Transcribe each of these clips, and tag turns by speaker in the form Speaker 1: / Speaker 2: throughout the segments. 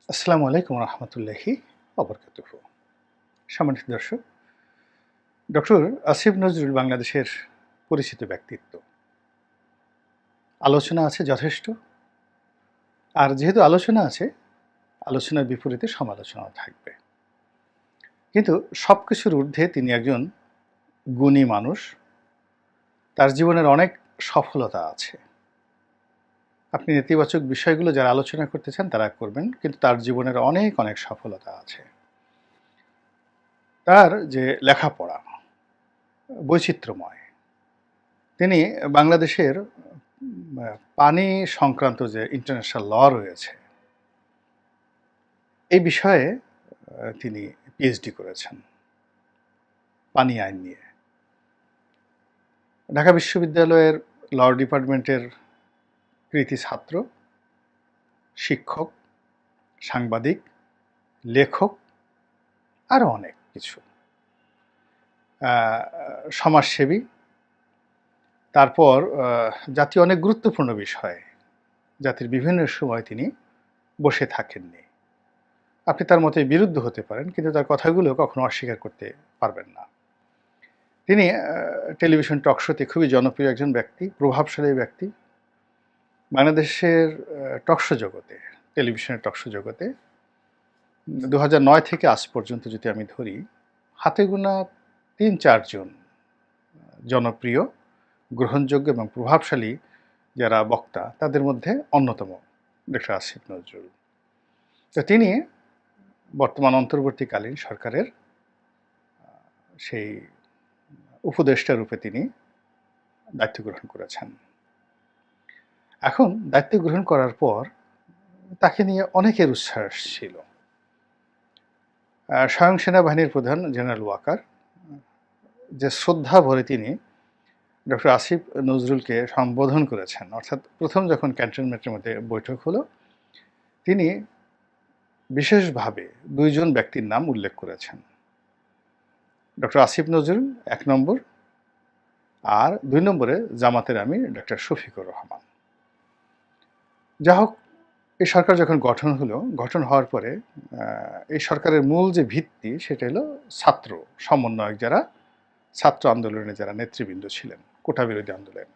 Speaker 1: আসসালামু আলাইকুম রহমতুল্লাহি অবরকাতুহু। সম্মানিত দর্শক, ডক্টর আসিফ নজরুল বাংলাদেশের পরিচিত ব্যক্তিত্ব। আলোচনা আছে যথেষ্ট, আর যেহেতু আলোচনা আছে, আলোচনার বিপরীতে সমালোচনাও থাকবে। কিন্তু সব কিছুর ঊর্ধ্বে তিনি একজন গুণী মানুষ। তার জীবনের অনেক সফলতা আছে। আপনি নেতিবাচক বিষয়গুলো যারা আলোচনা করতে চান তারা করবেন, কিন্তু তার জীবনের অনেক অনেক সফলতা আছে। তার যে লেখাপড়া বৈচিত্র্যময়। তিনি বাংলাদেশের পানি সংক্রান্ত যে ইন্টারন্যাশনাল ল রয়েছে এই বিষয়ে তিনি পিএইচডি করেছেন পানি আইন নিয়ে। ঢাকা বিশ্ববিদ্যালয়ের ল ডিপার্টমেন্টের কৃতি ছাত্র, শিক্ষক, সাংবাদিক, লেখক, আরও অনেক কিছু। সমাজসেবী। তারপর জাতীয় অনেক গুরুত্বপূর্ণ বিষয়ে জাতির বিভিন্ন সময় তিনি বসে থাকেননি। আপনি তার মতে বিরুদ্ধ হতে পারেন, কিন্তু তার কথাগুলো কখনো অস্বীকার করতে পারবেন না। তিনি টেলিভিশন টক শোতে খুবই জনপ্রিয় একজন ব্যক্তি, প্রভাবশালী ব্যক্তি। বাংলাদেশের টকশো জগতে, টেলিভিশনের টকশো জগতে 2009 থেকে আজ পর্যন্ত যদি আমি ধরি, হাতে গোনা 3-4 জন জনপ্রিয়, গ্রহণযোগ্য এবং প্রভাবশালী যারা বক্তা, তাদের মধ্যে অন্যতম ডক্টর আসিফ নজরুল। তো তিনি বর্তমান অন্তর্বর্তীকালীন সরকারের সেই উপদেষ্টা রূপে তিনি দায়িত্ব গ্রহণ করেছেন। এখন দায়িত্ব গ্রহণ করার পর তাকে নিয়ে অনেকের উচ্ছ্বাস ছিল। স্বয়ং সেনাবাহিনীর প্রধান জেনারেল ওয়াকার যে শ্রদ্ধা ভরে তিনি ডক্টর আসিফ নজরুলকে সম্বোধন করেছেন, অর্থাৎ প্রথম যখন ক্যান্টনমেন্টের মধ্যে বৈঠক হলো, তিনি বিশেষভাবে 2 জন ব্যক্তির নাম উল্লেখ করেছেন। ডক্টর আসিফ নজরুল 1 নম্বর, আর 2 নম্বরে জামাতের আমির ডক্টর শফিকুর রহমান। যা হোক, এই সরকার যখন গঠন হলো, গঠন হওয়ার পরে এই সরকারের মূল যে ভিত্তি সেটা হলো ছাত্র সমন্বয়ক, যারা ছাত্র আন্দোলনে যারা নেতৃবৃন্দ ছিলেন, কোটা বিরোধী আন্দোলন।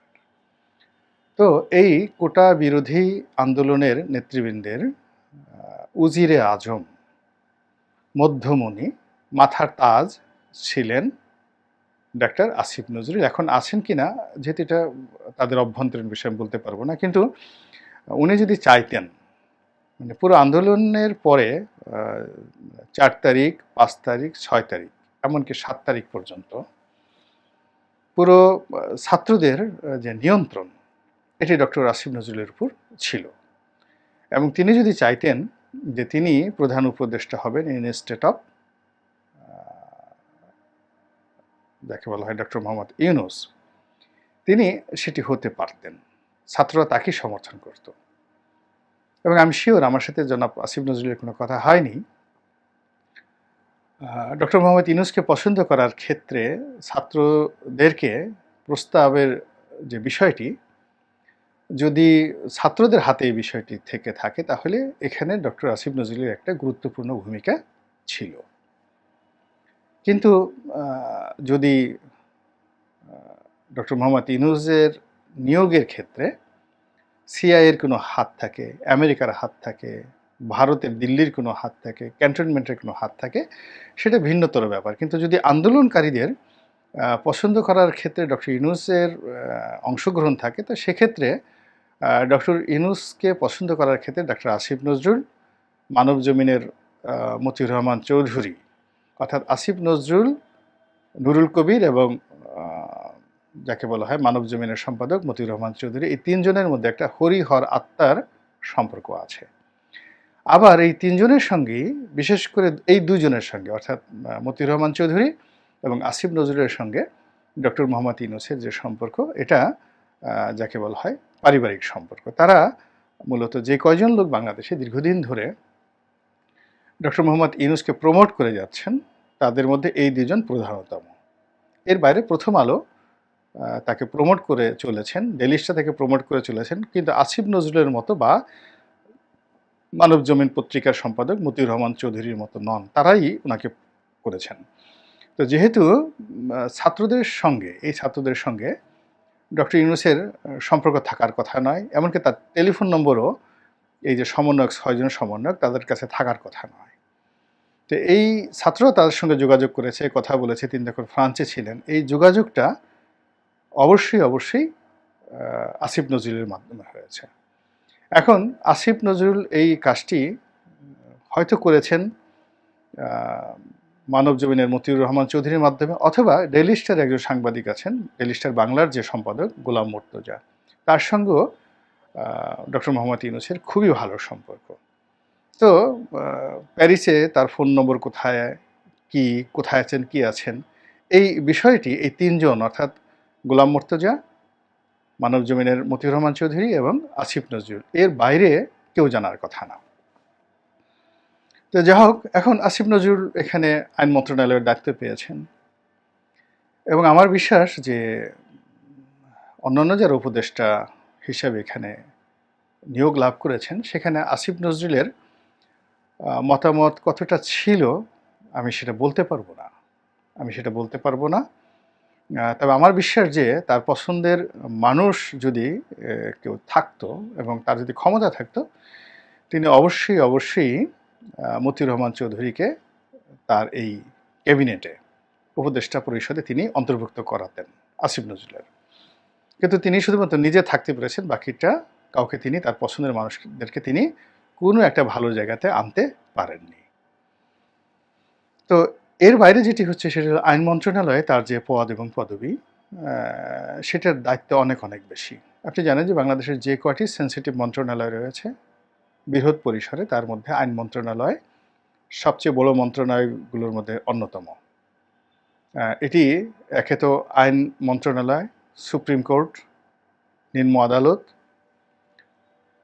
Speaker 1: তো এই কোটা বিরোধী আন্দোলনের নেতৃবৃন্দের উজিরে আজম, মধ্যমণি, মাথার তাজ ছিলেন ডাক্তার আসিফ নজরুল। এখন আছেন কিনা, যেহেতু এটা তাদের অভ্যন্তরীণ বিষয় বলতে পারবো না, কিন্তু উনি যদি চাইতেন, মানে পুরো আন্দোলনের পরে 4 তারিখ, 5 তারিখ, 6 তারিখ, এমনকি 7 তারিখ পর্যন্ত পুরো ছাত্রদের যে নিয়ন্ত্রণ, এটি ডক্টর আসিফ নজরুলের উপর ছিল। এবং তিনি যদি চাইতেন যে তিনি প্রধান উপদেষ্টা হবেন ইনস্টেড অফ যাকে বলা হয় ডক্টর মোহাম্মদ ইউনূস, তিনি সেটি হতে পারতেন। ছাত্ররা তাকেই সমর্থন করত। এবং আমি শিওর আমার সাথে জনাব আসিফ নজরুলের কোনো কথা হয়নি। ডক্টর মোহাম্মদ ইউনূসকে পছন্দ করার ক্ষেত্রে ছাত্রদেরকে প্রস্তাবের যে বিষয়টি, যদি ছাত্রদের হাতে এই বিষয়টি থেকে থাকে, তাহলে এখানে ডক্টর আসিফ নজরুলের একটা গুরুত্বপূর্ণ ভূমিকা ছিল। কিন্তু যদি ডক্টর মোহাম্মদ ইউনূসের নিয়োগের ক্ষেত্রে সিআইএর কোনো হাত থাকে, আমেরিকার হাত থাকে, ভারতের দিল্লির কোনো হাত থাকে, ক্যান্টনমেন্টের কোনো হাত থাকে, সেটা ভিন্নতর ব্যাপার। কিন্তু যদি আন্দোলনকারীদের পছন্দ করার ক্ষেত্রে ডক্টর ইউনূসের অংশগ্রহণ থাকে, তো সেক্ষেত্রে ডক্টর ইউনূসকে পছন্দ করার ক্ষেত্রে ডক্টর আসিফ নজরুল, মানব জমিনের মতিউর রহমান চৌধুরী, অর্থাৎ আসিফ নজরুল, নুরুল কবির এবং যাকে বলা হয় মানব জমিনের সম্পাদক মতিউর রহমান চৌধুরী, এই 3 জনের মধ্যে একটা হরিহর আত্মার সম্পর্ক আছে। আবার এই 3 জনের সঙ্গেই, বিশেষ করে এই 2 জনের সঙ্গে, অর্থাৎ মতিউর রহমান চৌধুরী এবং আসিফ নজরুলের সঙ্গে ডক্টর মোহাম্মদ ইউনূসের যে সম্পর্ক, এটা যাকে বলা হয় পারিবারিক সম্পর্ক। তারা মূলত যে কয়জন লোক বাংলাদেশে দীর্ঘদিন ধরে ডক্টর মোহাম্মদ ইউনূসকে প্রমোট করে যাচ্ছেন, তাদের মধ্যে এই 2 জন প্রধানতম। এর বাইরে প্রথম আলো তাকে প্রমোট করে চলেছেন, ডেলি স্টার তাকে প্রমোট করে চলেছেন, কিন্তু আসিফ নজরুলের মতো বা মানব জমিন পত্রিকার সম্পাদক মতিউর রহমান চৌধুরীর মতো নন, তারাই ওনাকে করেছেন। তো যেহেতু ছাত্রদের সঙ্গে ডক্টর ইউনূসের সম্পর্ক থাকার কথা নয়, এমনকি তার টেলিফোন নম্বরও এই যে সমন্বয়ক ৬ জন সমন্বয়ক তাদের কাছে থাকার কথা নয়। তো এই ছাত্ররা তাদের সঙ্গে যোগাযোগ করেছে, কথা বলেছে, তিনি যখন ফ্রান্সে ছিলেন। এই যোগাযোগটা অবশ্যই আসিফ নজরুলের মাধ্যমে হয়েছে। এখন আসিফ নজরুল এই কাজটি হয়তো করেছেন মানব জমিনের মতিউর রহমান চৌধুরীর মাধ্যমে, অথবা ডেইলি স্টার একজন সাংবাদিক আছেন, ডেইলি স্টার বাংলার যে সম্পাদক গোলাম মুর্তজা, তার সঙ্গেও ডক্টর মোহাম্মদ ইউনূসের খুবই ভালো সম্পর্ক। তো প্যারিসে তার ফোন নম্বর কোথায় আছেন, কি আছেন, এই বিষয়টি এই তিনজন, অর্থাৎ গোলাম মুর্তজা, মানব জমিনের মতিউর রহমান চৌধুরী এবং আসিফ নজরুল, এর বাইরে কেউ জানার কথা না। তো যাই হোক, এখন আসিফ নজরুল এখানে আইন মন্ত্রণালয়ের দায়িত্ব পেয়েছেন এবং আমার বিশ্বাস যে অন্যান্য যারা উপদেষ্টা হিসাবে এখানে নিয়োগ লাভ করেছেন, সেখানে আসিফ নজরুলের মতামত কতটা ছিল আমি সেটা বলতে পারবো না। তবে আমার বিশ্বাস যে তার পছন্দের মানুষ যদি কেউ থাকতো এবং তার যদি ক্ষমতা থাকতো, তিনি অবশ্যই মতিউর রহমান চৌধুরীকে তার এই ক্যাবিনেটে, উপদেষ্টা পরিষদে তিনি অন্তর্ভুক্ত করাতেন আসিফ নজরুলের। কিন্তু তিনি শুধুমাত্র নিজে থাকতে পেরেছেন, বাকিটা কাউকে তিনি, তার পছন্দের মানুষদেরকে তিনি কোনো একটা ভালো জায়গাতে আনতে পারেননি। তো এর বাইরে যেটি হচ্ছে সেটা হলো আইন মন্ত্রণালয়ে তার যে পদ এবং পদবি, সেটার দায়িত্ব অনেক বেশি। আপনি জানেন যে বাংলাদেশের যে কয়টি সেন্সিটিভ মন্ত্রণালয় রয়েছে বৃহৎ পরিসরে, তার মধ্যে আইন মন্ত্রণালয় সবচেয়ে বড় মন্ত্রণালয়গুলোর মধ্যে অন্যতম। এটি একে তো আইন মন্ত্রণালয়, সুপ্রিম কোর্ট, নিম্ন আদালত,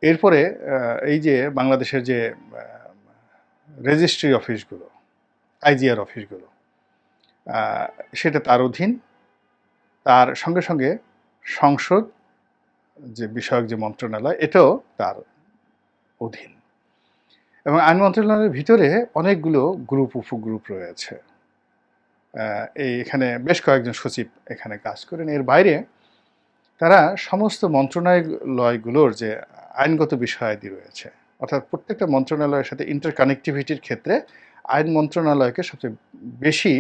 Speaker 1: এরপরে এই যে বাংলাদেশের যে রেজিস্ট্রি অফিসগুলো, আইজিআর অফিসগুলো, সেটা তার অধীন। তার সঙ্গে সংসদ যে বিষয়ক যে মন্ত্রণালয়, এটাও তার অধীন। এবং আইন মন্ত্রণালয়ের ভিতরে অনেকগুলো উপগ্রুপ রয়েছে। এখানে বেশ কয়েকজন সচিব এখানে কাজ করেন। এর বাইরে তারা সমস্ত মন্ত্রণালয়গুলোর যে আইনগত বিষয়াদি রয়েছে, অর্থাৎ প্রত্যেকটা মন্ত্রণালয়ের সাথে ইন্টারকানেক্টিভিটির ক্ষেত্রে আইন মন্ত্রণালয়কে সবচেয়ে বেশি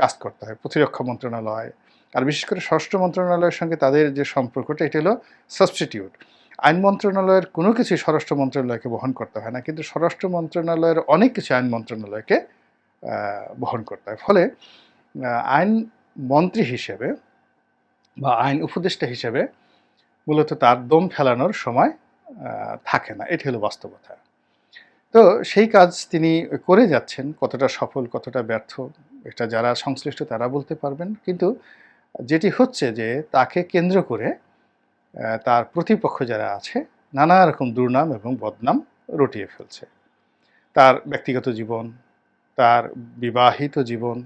Speaker 1: কাজ করতে হয়। প্রতিরক্ষা মন্ত্রণালয়, আর বিশেষ করে স্বরাষ্ট্র মন্ত্রণালয়ের সঙ্গে তাদের যে সম্পর্কটা, এটা হলো সাবস্টিটিউট। আইন মন্ত্রণালয়ের কোনো কিছুই স্বরাষ্ট্র মন্ত্রণালয়কে বহন করতে হয় না, কিন্তু স্বরাষ্ট্র মন্ত্রণালয়ের অনেক কিছু আইন মন্ত্রণালয়কে বহন করতে হয়। ফলে আইন মন্ত্রী হিসেবে বা আইন উপদেষ্টা হিসেবে মূলত তার দম ফেলানোর সময় থাকে না, এটি হলো বাস্তবতা। তো সেই কাজ তিনি করে যাচ্ছেন, কতটা সফল কতটা ব্যর্থ এটা যারা সংশ্লিষ্ট তারা বলতে পারবেন। কিন্তু যেটি হচ্ছে যে তাকে কেন্দ্র করে তার প্রতিপক্ষ যারা আছে নানা রকম দুর্নাম এবং বদনাম রটিয়ে ফেলছে। তার ব্যক্তিগত জীবন, তার বিবাহিত জীবন,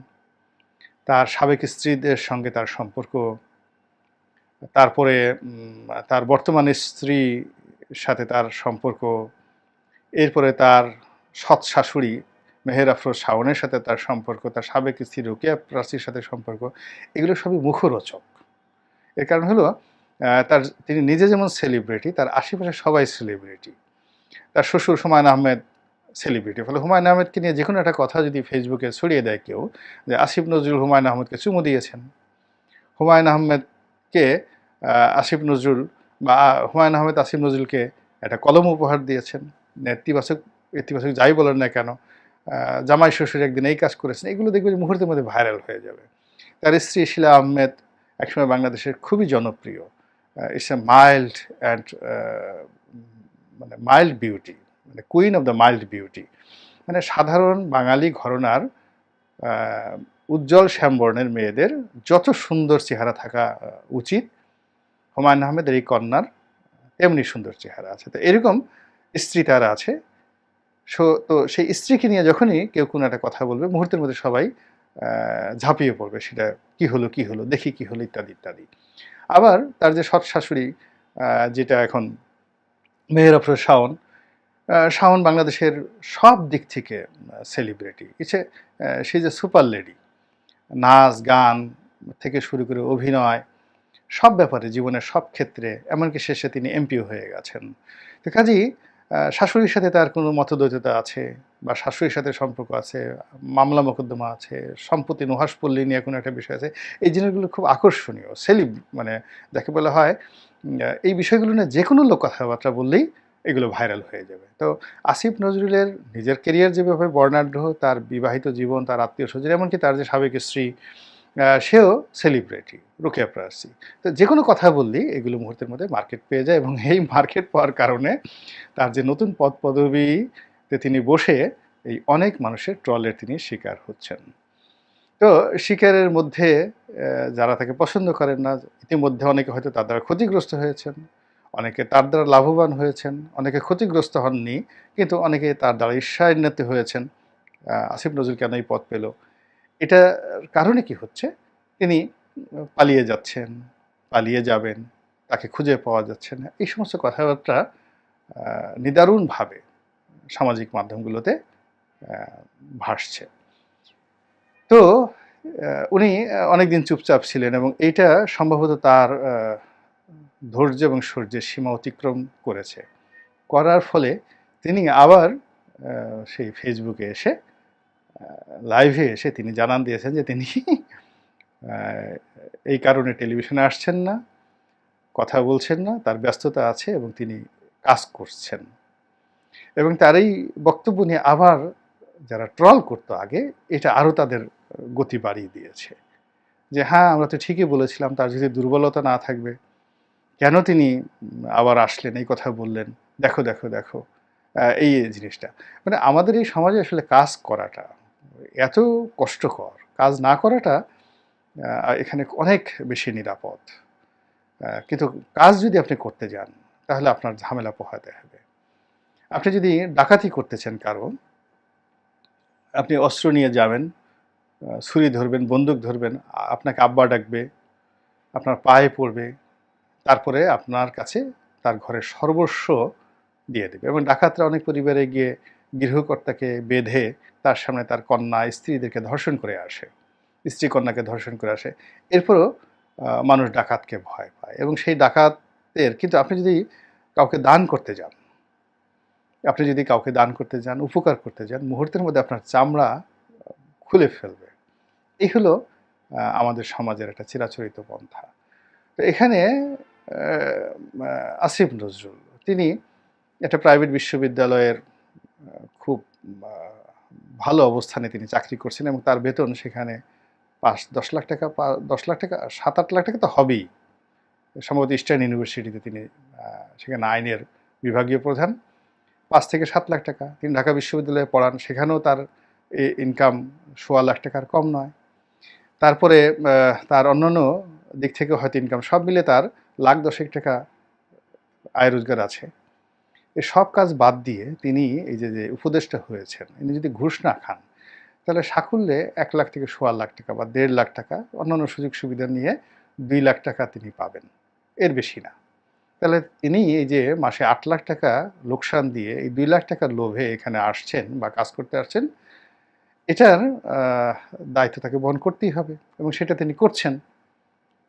Speaker 1: তার সাবেক স্ত্রীদের সঙ্গে তার সম্পর্ক, তারপরে তার বর্তমান স্ত্রীর সাথে তার সম্পর্ক, এরপরে তার সৎ শাশুড়ি মেহের আফরোজ শাওনের সাথে তার সম্পর্ক, তার সাবেক স্ত্রী রোকেয়া প্রাচীর সাথে সম্পর্ক, এগুলো সবই মুখরোচক। এর কারণ হলো তিনি নিজে যেমন সেলিব্রিটি, তার আশেপাশে সবাই সেলিব্রিটি। তার শ্বশুর হুমায়ুন আহমেদ সেলিব্রিটি। ফলে হুমায়ুন আহমেদকে নিয়ে যে কোনো একটা কথা যদি ফেসবুকে ছড়িয়ে দেয় কেউ, যে আসিফ নজরুল হুমায়ুন আহমেদকে চুমু দিয়েছেন, হুমায়ুন আহমেদকে আসিফ নজরুল বা হুমায়ুন আহমেদ আসিফ নজরুলকে একটা কলম উপহার দিয়েছেন, নেতিবাচক ইতিবাচক যাই বলেন না কেন, জামাই শ্বশুর একদিন এই কাজ করেছেন, এগুলো দেখবে যে মুহূর্তের মধ্যে ভাইরাল হয়ে যাবে। তার স্ত্রী শিলা আহমেদ একসময় বাংলাদেশের খুবই জনপ্রিয়, ইটস এ মাইল্ড অ্যান্ড মানে মাইল্ড বিউটি, মানে queen of the mild beauty, মানে সাধারণ বাঙালি ঘরানার উজ্জ্বল শ্যামবর্ণের মেয়েদের যত সুন্দর চেহারা থাকা উচিত, হুমায়ুন আহমেদের এই কন্যার তেমনি সুন্দর চেহারা আছে। তো এরকম স্ত্রী তার আছে। তো সেই স্ত্রীকে নিয়ে যখনই কেউ কোনো একটা কথা বলবে, মুহূর্তের মধ্যে সবাই ঝাঁপিয়ে পড়বে, সেটা কি হলো দেখি কি হলো ইত্যাদি। আবার তার যে সৎ শাশুড়ি, যেটা এখন মেহের আফরোজ শাওন, শাওন বাংলাদেশের সব দিক থেকে celebrity. She is a super lady. নাচ, গান থেকে শুরু করে অভিনয়, সব ব্যাপারে জীবনের সব ক্ষেত্রে, এমনকি শেষে তিনি এমপিও হয়ে গেছেন। তো কাজেই শাশুড়ির সাথে তার কোনো মতদ্বৈধতা আছে বা শাশুড়ির সাথে সম্পর্ক আছে, মামলা মোকদ্দমা আছে, সম্পত্তি নুহাশপল্লী নিয়ে কোনো একটা বিষয় আছে। এই জিনিসগুলো খুব আকর্ষণীয়। মানে যাকে বলা হয় এই বিষয়গুলো নিয়ে যেকোনো লোক কথাবার্তা বললেই এগুলো ভাইরাল হয়ে যাবে। তো আসিফ নজরুলের নিজের কেরিয়ার যেভাবে বর্ণাঢ্য, তার বিবাহিত জীবন, তার আত্মীয়স্বজন, এমনকি তার যে সাবেক স্ত্রী সেও সেলিব্রিটি, রোকেয়া প্রাচী। তো যেকোনো কথা বললেই এগুলো মুহূর্তের মধ্যে মার্কেট পেয়ে যায়, এবং এই মার্কেট পাওয়ার কারণে তার যে নতুন পদপদবীতে তিনি বসে এই অনেক মানুষের ট্রলের তিনি শিকার হচ্ছেন। তো শিকারের মধ্যে যারা তাকে পছন্দ করেন না, ইতিমধ্যে অনেকে হয়তো তার দ্বারা ক্ষতিগ্রস্ত হয়েছেন, অনেকে তার দ্বারা লাভবান হয়েছেন, অনেকে ক্ষতিগ্রস্ত হননি, কিন্তু অনেকে তার দ্বারা ঈর্ষান্বিত হয়েছেন। আসিফ নজরুল কেন এই পদ পেল, এটার কারণে কি হচ্ছে, তিনি পালিয়ে যাচ্ছেন, পালিয়ে যাবেন, তাকে খুঁজে পাওয়া যাচ্ছে না, এই সমস্ত কথাবার্তা নিদারুণভাবে সামাজিক মাধ্যমগুলোতে ভাসছে। তো উনি অনেকদিন চুপচাপ ছিলেন, এবং এইটা সম্ভবত তার ধৈর্য এবং সূর্যের সীমা অতিক্রম করেছে। করার ফলে তিনি আবার সেই ফেসবুকে এসে লাইভে এসে তিনি জানান দিয়েছেন যে তিনি এই কারণে টেলিভিশনে আসছেন না, কথা বলছেন না, তার ব্যস্ততা আছে এবং তিনি কাজ করছেন। এবং তার এই বক্তব্য নিয়ে আবার যারা ট্রল করতো আগে, এটা আরও তাদের গতি বাড়িয়ে দিয়েছে যে হ্যাঁ, আমরা তো ঠিকই বলেছিলাম, তার যদি দুর্বলতা না থাকবে কেন তিনি আবার আসলেন, এই কথা বললেন, দেখো দেখো দেখো। এই জিনিসটা মানে আমাদের এই সমাজে আসলে কাজ করাটা এত কষ্টকর, কাজ না করাটা এখানে অনেক বেশি নিরাপদ। কিন্তু কাজ যদি আপনি করতে যান তাহলে আপনার ঝামেলা পোহাতে হবে। আপনি যদি ডাকাতি করতে চান কারো, আপনি অস্ত্র নিয়ে যাবেন, ছুরি ধরবেন, বন্দুক ধরবেন, আপনাকে আব্বা ডাকবে, আপনার পায়ে পড়বে, তারপরে আপনার কাছে তার ঘরের সর্বস্ব দিয়ে দেবে। এবং ডাকাতরা অনেক পরিবারে গিয়ে গৃহকর্তাকে বেঁধে তার সামনে তার কন্যা স্ত্রীদেরকে ধর্ষণ করে আসে, স্ত্রী কন্যাকে ধর্ষণ করে আসে। এরপরও মানুষ ডাকাতকে ভয় পায়, এবং সেই ডাকাতের কিন্তু আপনি যদি কাউকে দান করতে যান, আপনি যদি কাউকে দান করতে যান, উপকার করতে যান, মুহূর্তের মধ্যে আপনার চামড়া খুলে ফেলবে। এই হলো আমাদের সমাজের একটা চিরাচরিত পন্থা। তো এখানে আসিফ নজরুল তিনি একটা প্রাইভেট বিশ্ববিদ্যালয়ের খুব ভালো অবস্থানে তিনি চাকরি করছেন, এবং তার বেতন সেখানে 10 লাখ টাকা, 10 লাখ টাকা, 7-8 লাখ টাকা তো হবেই। সম্ভবত ইস্টার্ন ইউনিভার্সিটিতে তিনি সেখানে আইনের বিভাগীয় প্রধান। 5 থেকে 7 লাখ টাকা। তিনি ঢাকা বিশ্ববিদ্যালয়ে পড়ান, সেখানেও তার ইনকাম 1.25 লাখ টাকার কম নয়। তারপরে তার অন্যান্য দিক থেকে হয়তো ইনকাম সব মিলে তার 1,10,000 টাকা আয় রোজগার আছে। এই সব কাজ বাদ দিয়ে তিনি এই যে উপদেষ্টা হয়েছেন, ইনি যদি ঘুষ না খান তাহলে সাকুল্যে 1 লাখ থেকে 1.25 লাখ টাকা বা 1.5 লাখ টাকা অন্যান্য সুযোগ সুবিধা নিয়ে 2 লাখ টাকা তিনি পাবেন, এর বেশি না। তাহলে তিনি এই যে মাসে 8 লাখ টাকা লোকসান দিয়ে এই 2 লাখ টাকার লোভে এখানে আসছেন বা কাজ করতে আসছেন, এটার দায়িত্ব তাকে বহন করতেই হবে, এবং সেটা তিনি করছেন।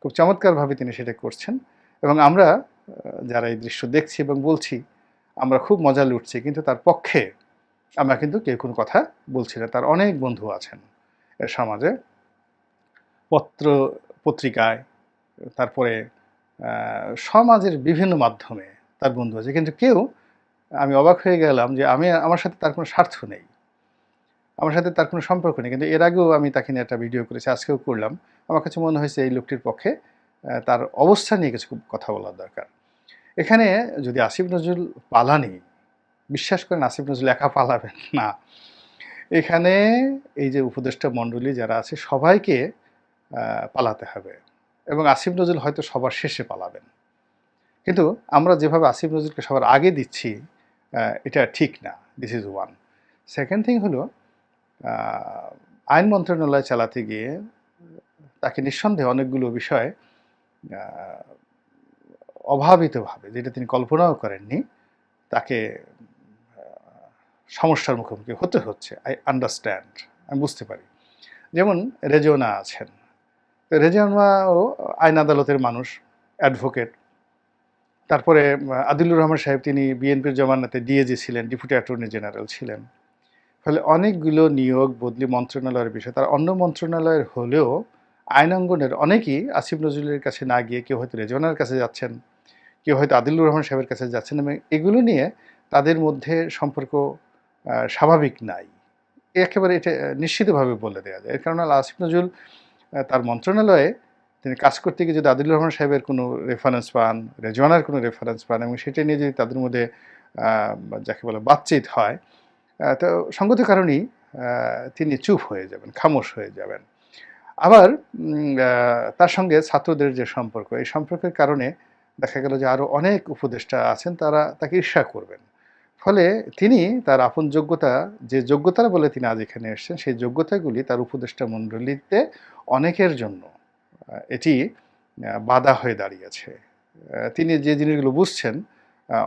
Speaker 1: খুব চমৎকারভাবে তিনি সেটা করছেন, এবং আমরা যারা এই দৃশ্য দেখছি এবং বলছি, আমরা খুব মজা লুটছি, কিন্তু তার পক্ষে আমরা কিন্তু কেউ কোনো কথা বলছি না। তার অনেক বন্ধু আছেন এ সমাজে, পত্র পত্রিকায়, তারপরে সমাজের বিভিন্ন মাধ্যমে তার বন্ধু আছে, কিন্তু কেউ, আমি অবাক হয়ে গেলাম যে আমার সাথে তার কোনো স্বার্থ নেই, আমার সাথে তার কোনো সম্পর্ক নেই। কিন্তু এর আগেও আমি তাকে নিয়ে একটা ভিডিও করেছি, আজকেও করলাম। আমার কাছে মনে হয়েছে এই লোকটির পক্ষে তার অবস্থা নিয়ে কিছু কথা বলার দরকার। এখানে যদি আসিফ নজরুল পালানি, বিশ্বাস করেন আসিফ নজরুল একা পালাবেন না। এখানে এই যে উপদেষ্টা মণ্ডলী যারা আছে সবাইকে পালাতে হবে, এবং আসিফ নজরুল হয়তো সবার শেষে পালাবেন। কিন্তু আমরা যেভাবে আসিফ নজরুলকে সবার আগে দিচ্ছি, এটা ঠিক না। This is one. Second thing হলো, আইন মন্ত্রণালয় চালাতে গিয়ে তাকে নিঃসন্দেহে অনেকগুলো বিষয় অভাবিতভাবে, যেটা তিনি কল্পনাও করেননি, তাকে সমস্যার মুখোমুখি হতে হচ্ছে। আই আন্ডারস্ট্যান্ড, আমি বুঝতে পারি। যেমন রেজওয়ানা আছেন, তো রেজওয়ানাও আইন আদালতের মানুষ, অ্যাডভোকেট। তারপরে আদিলুর রহমান সাহেব, তিনি বিএনপির জমানাতে ডিএজি ছিলেন, ডেপুটি অ্যাটর্নি জেনারেল ছিলেন। ফলে অনেকগুলো নিয়োগ বদলি মন্ত্রণালয়ের বিষয়, তার অন্য মন্ত্রণালয়ের হলেও আইনাঙ্গনের অনেকেই আসিফ নজরুলের কাছে না গিয়ে কেউ হয়তো রেজওয়ানার কাছে যাচ্ছেন, কেউ হয়তো আদিলুর রহমান সাহেবের কাছে যাচ্ছেন, এবং এগুলো নিয়ে তাদের মধ্যে সম্পর্ক স্বাভাবিক নাই। একেবারে এটা নিশ্চিতভাবে বলে দেওয়া যায়। এর কারণ হলো আসিফ নজরুল তার মন্ত্রণালয়ে তিনি কাজ করতে গিয়ে যদি আদিলুর রহমান সাহেবের কোনো রেফারেন্স পান, রেজওয়ানার কোনো রেফারেন্স পান, এবং সেটা নিয়ে যদি তাদের মধ্যে যাকে বলে বাতচিত হয়, তো সঙ্গত কারণেই তিনি চুপ হয়ে যাবেন, খামোশ হয়ে যাবেন। আবার তার সঙ্গে ছাত্রদের যে সম্পর্ক, এই সম্পর্কের কারণে দেখা গেল যে আরও অনেক উপদেষ্টা আছেন, তারা তাকে ঈর্ষা করবেন। ফলে তিনি তার আপন যোগ্যতা, যে যোগ্যতার বলে তিনি আজ এখানে এসেছেন, সেই যোগ্যতাগুলি তার উপদেষ্টা মণ্ডলীতে অনেকের জন্য এটি বাধা হয়ে দাঁড়িয়েছে। তিনি যে জিনিসগুলো বুঝছেন,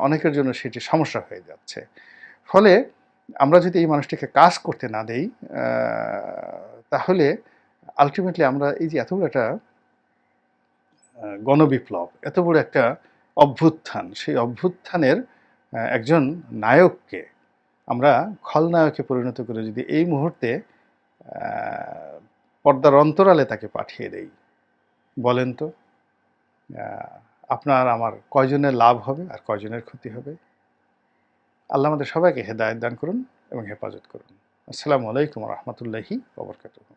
Speaker 1: অনেকের জন্য সেটি সমস্যা হয়ে যাচ্ছে। ফলে আমরা যদি এই মানুষটিকে কাজ করতে না দেই, তাহলে আলটিমেটলি আমরা এই যে এত বড় একটা গণবিপ্লব, এত বড় একটা অভ্যুত্থান, সেই অভ্যুত্থানের একজন নায়ককে আমরা খলনায়কে পরিণত করে যদি এই মুহূর্তে পর্দার অন্তরালে তাকে পাঠিয়ে দেই, বলেন তো আপনার আমার কয়জনের লাভ হবে আর কয়জনের ক্ষতি হবে? আল্লাহ আমাদের সবাইকে হেদায়েত দান করুন এবং হেফাজত করুন। আসসালামু আলাইকুম ওয়া রাহমাতুল্লাহি ওয়া বারাকাতুহু।